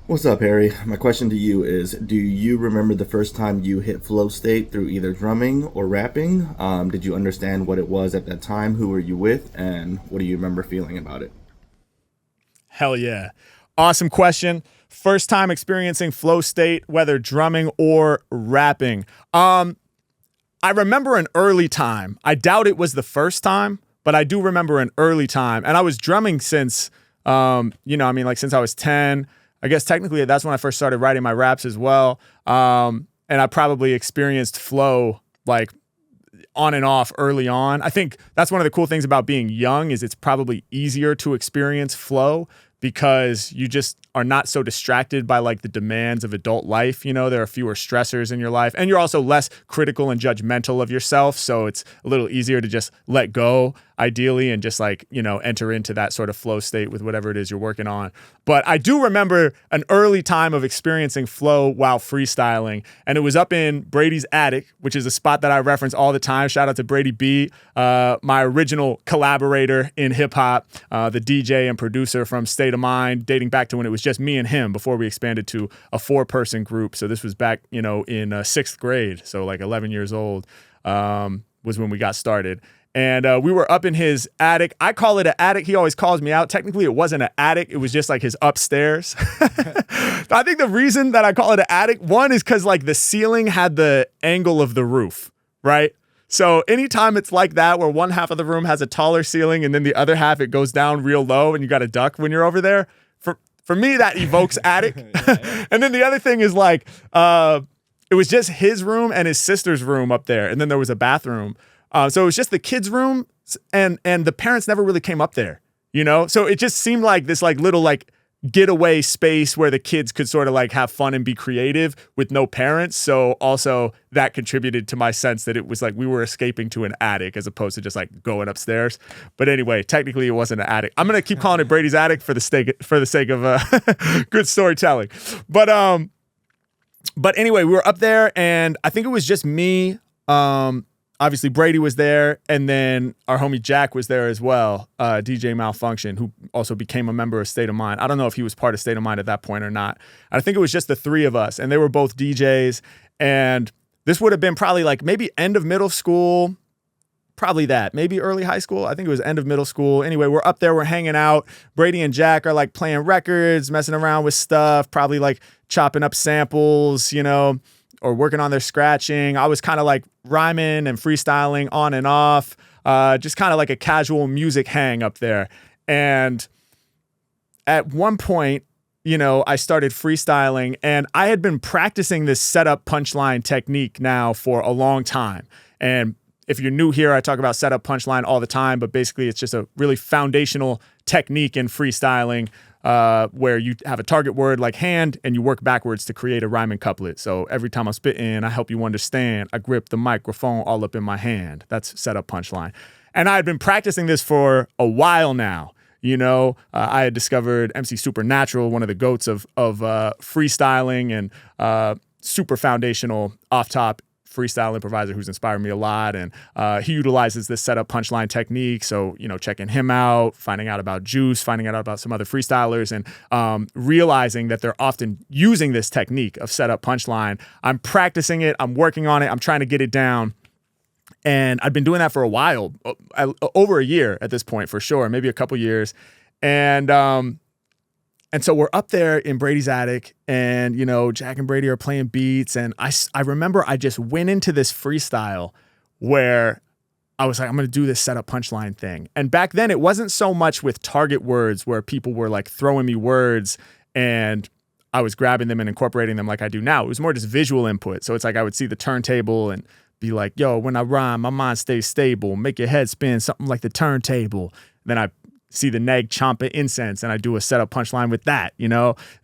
What's up, Harry? My question to you is, do you remember the first time you hit flow state through either drumming or rapping? Did you understand what it was at that time? Who were you with? And what do you remember feeling about it? Hell yeah. Awesome question. First time experiencing flow state, whether drumming or rapping. I remember an early time. I doubt it was the first time, but I do remember an early time. And I was drumming since, like since I was 10. I guess technically that's when I first started writing my raps as well. And I probably experienced flow like on and off early on. I think that's one of the cool things about being young is it's probably easier to experience flow because you just are not so distracted by like the demands of adult life. You know, there are fewer stressors in your life and you're also less critical and judgmental of yourself. So it's a little easier to just let go ideally and just like, enter into that sort of flow state with whatever it is you're working on. But I do remember an early time of experiencing flow while freestyling. And it was up in Brady's attic, which is a spot that I reference all the time. Shout out to Brady B, my original collaborator in hip hop, the DJ and producer from State of Mind, dating back to when it was just me and him before we expanded to a 4-person group. So this was back, in sixth grade. So like 11 years old was when we got started. And we were up in his attic. I call it an attic. He always calls me out. Technically, it wasn't an attic. It was just like his upstairs. I think the reason that I call it an attic, one is because like the ceiling had the angle of the roof, right? So anytime it's like that, where one half of the room has a taller ceiling and then the other half, it goes down real low and you got to duck when you're over there. For me, that evokes attic. And then the other thing is like, it was just his room and his sister's room up there. And then there was a bathroom. So it was just the kids' room and the parents never really came up there, So it just seemed like this like little like getaway space where the kids could sort of like have fun and be creative with no parents. So also that contributed to my sense that it was like we were escaping to an attic as opposed to just like going upstairs. But anyway, technically it wasn't an attic. I'm going to keep calling it Brady's attic for the sake of good storytelling. But anyway, we were up there and I think it was just me. Obviously, Brady was there, and then our homie Jack was there as well, DJ Malfunction, who also became a member of State of Mind. I don't know if he was part of State of Mind at that point or not. I think it was just the three of us, and they were both DJs, and this would have been probably like maybe end of middle school, probably that, maybe early high school. I think it was end of middle school. Anyway, we're up there, we're hanging out. Brady and Jack are like playing records, messing around with stuff, probably like chopping up samples, or working on their scratching. I was kind of like rhyming and freestyling on and off, just kind of like a casual music hang up there. And at one point, I started freestyling and I had been practicing this setup punchline technique now for a long time. And if you're new here, I talk about setup punchline all the time, but basically it's just a really foundational technique in freestyling where you have a target word like hand and you work backwards to create a rhyming couplet. So every time I'm spitting, I help you understand. I grip the microphone all up in my hand. That's setup punchline. And I had been practicing this for a while now. I had discovered MC Supernatural, one of the goats of freestyling and super foundational off-top freestyle improviser who's inspired me a lot. And he utilizes this setup punchline technique. So, checking him out, finding out about Juice, finding out about some other freestylers and realizing that they're often using this technique of setup punchline. I'm practicing it. I'm working on it. I'm trying to get it down. And I've been doing that for a while, over a year at this point, for sure, maybe a couple years. And so we're up there in Brady's attic and, Jack and Brady are playing beats. And I remember I just went into this freestyle where I was like, I'm going to do this setup punchline thing. And back then it wasn't so much with target words where people were like throwing me words and I was grabbing them and incorporating them like I do now. It was more just visual input. So it's like I would see the turntable and be like, yo, when I rhyme, my mind stays stable. Make your head spin, something like the turntable. Then I see the neg chomping incense and I do a setup punchline with that, And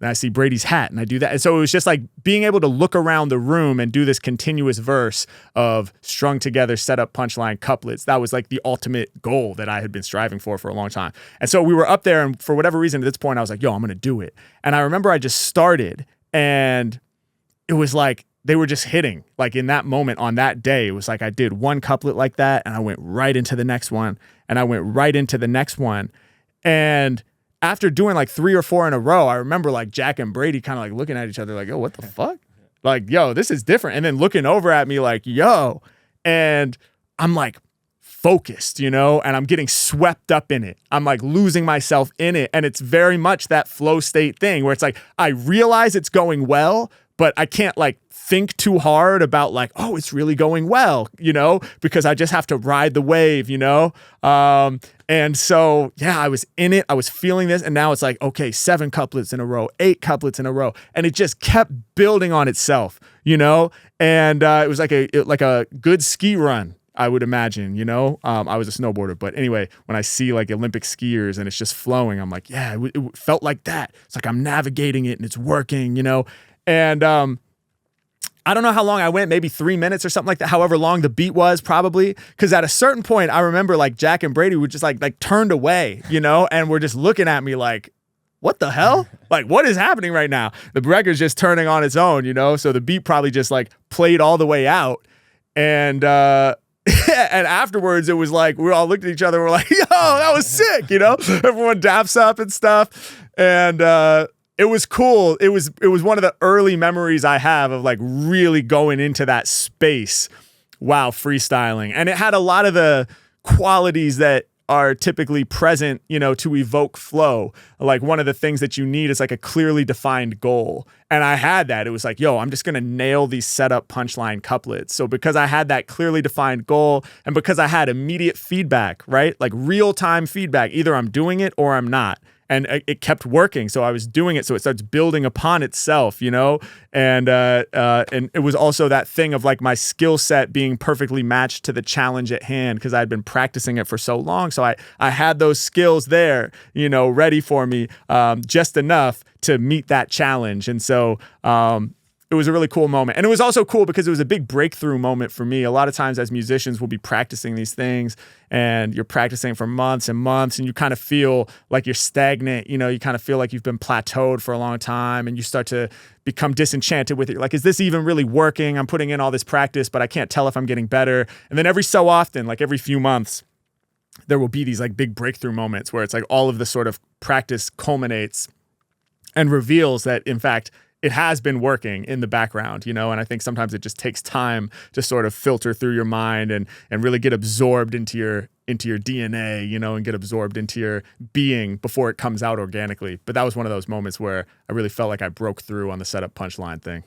I see Brady's hat and I do that. And so it was just like being able to look around the room and do this continuous verse of strung together setup punchline couplets. That was like the ultimate goal that I had been striving for a long time. And so we were up there and for whatever reason at this point, I was like, yo, I'm going to do it. And I remember I just started and it was like, they were just hitting like in that moment on that day. It was like I did one couplet like that and I went right into the next one and I went right into the next one. And after doing like 3 or 4 in a row, I remember like Jack and Brady kind of like looking at each other like, yo, what the fuck? Like, yo, this is different. And then looking over at me like, yo, and I'm like focused, and I'm getting swept up in it. I'm like losing myself in it. And it's very much that flow state thing where it's like, I realize it's going well, but I can't like think too hard about like, oh, it's really going well, because I just have to ride the wave, and so, yeah, I was in it. I was feeling this. And now it's like, okay, 7 couplets in a row, 8 couplets in a row. And it just kept building on itself, and it was like a good ski run, I would imagine, I was a snowboarder. But anyway, when I see like Olympic skiers and it's just flowing, I'm like, yeah, it felt like that. It's like I'm navigating it and it's working, and I don't know how long I went, maybe 3 minutes or something like that, however long the beat was probably. Because at a certain point, I remember like Jack and Brady were just like turned away, and were just looking at me like, what the hell? Like, what is happening right now? The record's just turning on its own, so the beat probably just like played all the way out. And and afterwards, it was like, we all looked at each other and we're like, yo, that was sick, Everyone daps up and stuff. And it was cool. It was one of the early memories I have of like really going into that space while freestyling. And it had a lot of the qualities that are typically present, to evoke flow. Like one of the things that you need is like a clearly defined goal. And I had that. It was like, yo, I'm just going to nail these setup punchline couplets. So because I had that clearly defined goal and because I had immediate feedback, right? Like real time feedback, either I'm doing it or I'm not. And it kept working. So I was doing it. So it starts building upon itself, and it was also that thing of like my skill set being perfectly matched to the challenge at hand because I'd been practicing it for so long. So I had those skills there, ready for me, just enough to meet that challenge. And so it was a really cool moment. And it was also cool because it was a big breakthrough moment for me. A lot of times as musicians, we'll be practicing these things and you're practicing for months and months and you kind of feel like you're stagnant. You kind of feel like you've been plateaued for a long time and you start to become disenchanted with it. Like, is this even really working? I'm putting in all this practice, but I can't tell if I'm getting better. And then every so often, like every few months, there will be these like big breakthrough moments where it's like all of the sort of practice culminates and reveals that, in fact, it has been working in the background, and I think sometimes it just takes time to sort of filter through your mind and really get absorbed into your DNA, and get absorbed into your being before it comes out organically. But that was one of those moments where I really felt like I broke through on the setup punchline thing.